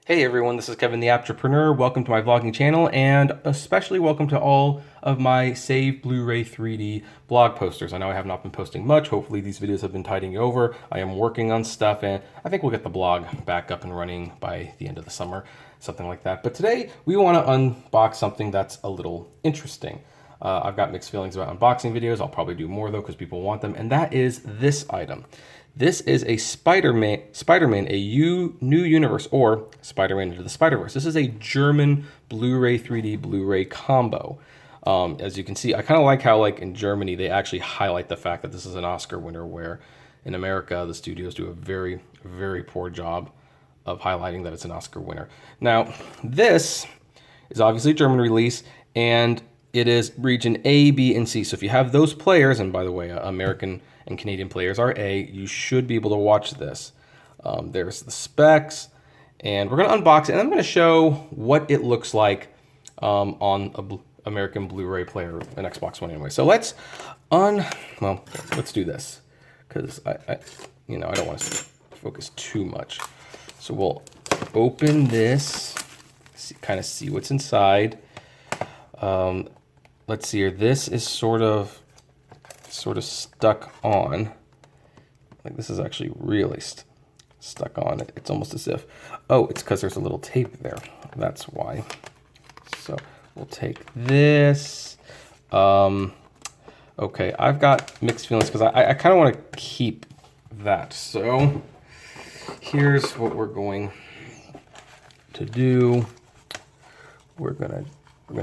Hey everyone, this is Kevin the Entrepreneur. Welcome to my vlogging channel, and especially welcome to all of my Save Blu-ray 3D blog posters. I know I have not been posting much. Hopefully these videos have been tiding you over. I am working on stuff, and I think we'll get the blog back up and running by the end of the summer, something like that. But today we want to unbox something that's a little interesting. I've got mixed feelings about unboxing videos. I'll probably do more though because people want them, and that is this item. This is a Spider-Man, New Universe, or Spider-Man Into the Spider-Verse. This is a German Blu-ray 3D Blu-ray combo. As you can see, I kind of like how, like in Germany, they actually highlight the fact that this is an Oscar winner, where in America, the studios do a very, very poor job of highlighting that it's an Oscar winner. Now, this is obviously a German release, and it is region A, B, and C. So if you have those players, and by the way, American and Canadian players are A, you should be able to watch this. There's the specs, and we're going to unbox it, and I'm going to show what it looks like on a American Blu-ray player, an Xbox One anyway. So let's do this, because I don't want to focus too much. So we'll open this, kind of see what's inside. Let's see here. This is sort of stuck on. Like, this is actually really stuck on. It's almost as if, oh, it's because there's a little tape there. That's why. So we'll take this. Okay, I've got mixed feelings because I kind of want to keep that. So here's what we're going to do. We're gonna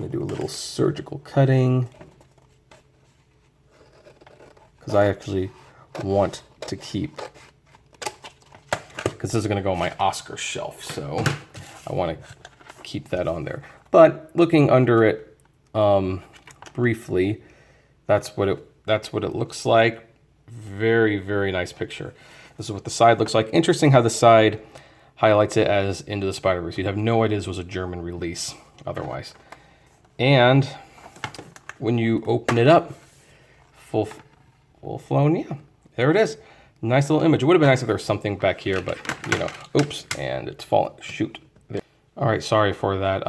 do a little surgical cutting, because I actually want to keep, because this is going to go on my Oscar shelf, so I want to keep that on there. But looking under it briefly, that's what it looks like. Very, very nice picture. This is what the side looks like. Interesting how the side highlights it as Into the Spider-Verse. You'd have no idea this was a German release otherwise. And when you open it up, full flown, yeah, there it is. Nice little image. It would have been nice if there was something back here, but oops, and it's fallen. Shoot. All right, sorry for that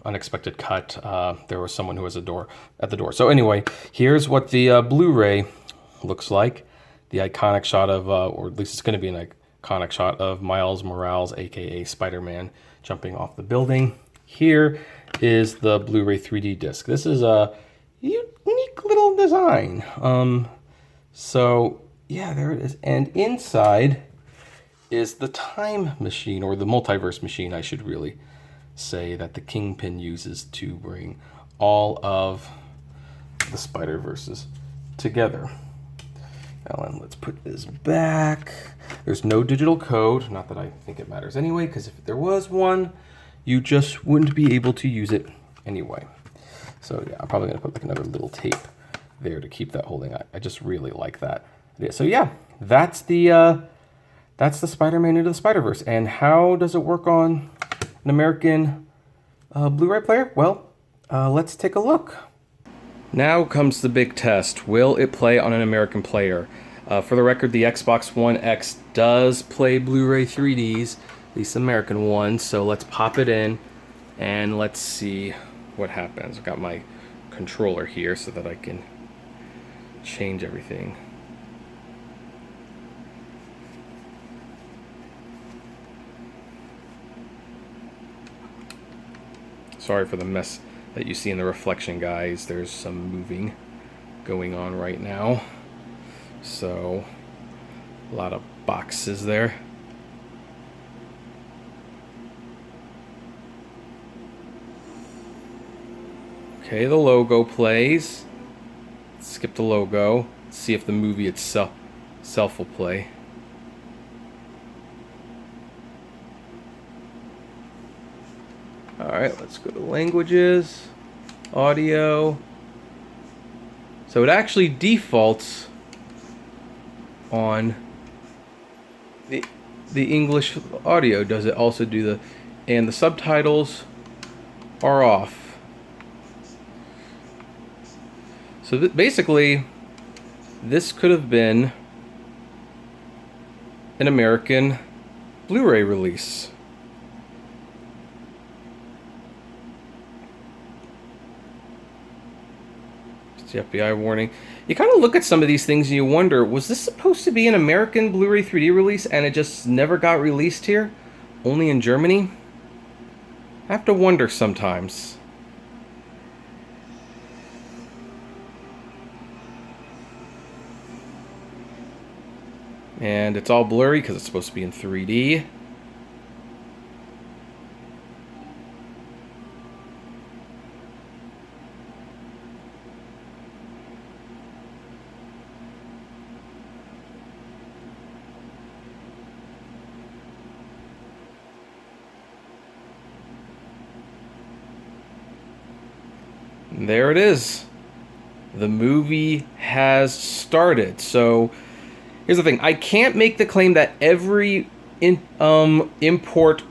unexpected cut. There was someone who was at the door. So anyway, here's what the Blu-ray looks like. The iconic shot of, or at least it's going to be an iconic shot of Miles Morales, aka Spider-Man, jumping off the building. Here is the Blu-ray 3D disc. This is a unique little design. So yeah, there it is. And inside is the time machine, or the multiverse machine, I should really say, that the Kingpin uses to bring all of the Spider-Verses together. Now let's put this back. There's no digital code, not that I think it matters anyway, because if there was one, you just wouldn't be able to use it anyway. So yeah, I'm probably gonna put like another little tape there to keep that holding. I just really like that. So yeah, that's the Spider-Man Into the Spider-Verse. And how does it work on an American Blu-ray player? Well, let's take a look. Now comes the big test. Will it play on an American player? For the record, the Xbox One X does play Blu-ray 3Ds, at least American ones. So let's pop it in and let's see what happens. I've got my controller here so that I can change everything. Sorry for the mess that you see in the reflection, guys. There's some moving going on right now. So, a lot of boxes there. Okay, the logo plays. Skip the logo. See if the movie itself will play. Alright, let's go to languages, audio. So it actually defaults on the English audio. Does it also do and the subtitles are off. So basically, this could have been an American Blu-ray release. The FBI warning. You kind of look at some of these things and you wonder, was this supposed to be an American Blu-ray 3D release and it just never got released here? Only in Germany? I have to wonder sometimes. And it's all blurry because it's supposed to be in 3D. There it is. The movie has started. So here's the thing. I can't make the claim that every import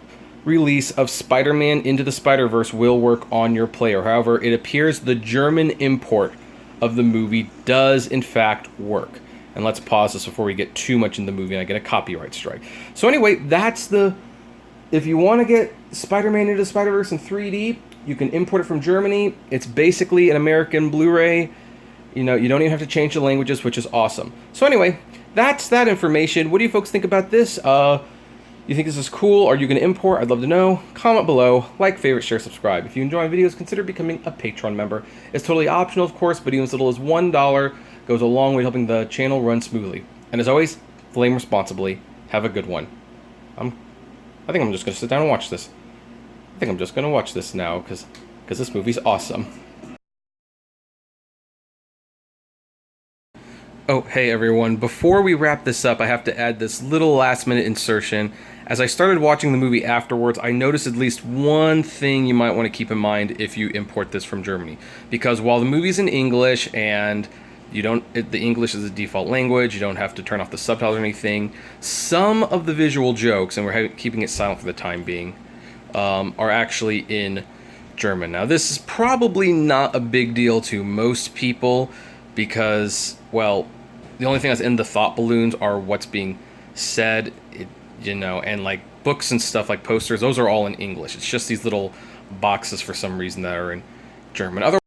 release of Spider-Man Into the Spider-Verse will work on your player. However, it appears the German import of the movie does in fact work. And let's pause this before we get too much in the movie and I get a copyright strike. So anyway, that's the... If you want to get Spider-Man Into the Spider-Verse in 3D, you can import it from Germany. It's basically an American Blu-ray. You know, you don't even have to change the languages, which is awesome. So anyway, that's that information. What do you folks think about this? You think this is cool? Are you going to import? I'd love to know. Comment below. Like, favorite, share, subscribe. If you enjoy my videos, consider becoming a Patreon member. It's totally optional, of course, but even as little as $1 goes a long way helping the channel run smoothly. And as always, flame responsibly. Have a good one. I think I'm just going to sit down and watch this. I think I'm just going to watch this now because this movie's awesome. Oh, hey everyone. Before we wrap this up, I have to add this little last-minute insertion. As I started watching the movie afterwards, I noticed at least one thing you might want to keep in mind if you import this from Germany. Because while the movie's in English and the English is the default language, you don't have to turn off the subtitles or anything, some of the visual jokes, and we're keeping it silent for the time being, are actually in German. Now, this is probably not a big deal to most people because, well, the only thing that's in the thought balloons are what's being said, and like books and stuff like posters, those are all in English. It's just these little boxes for some reason that are in German.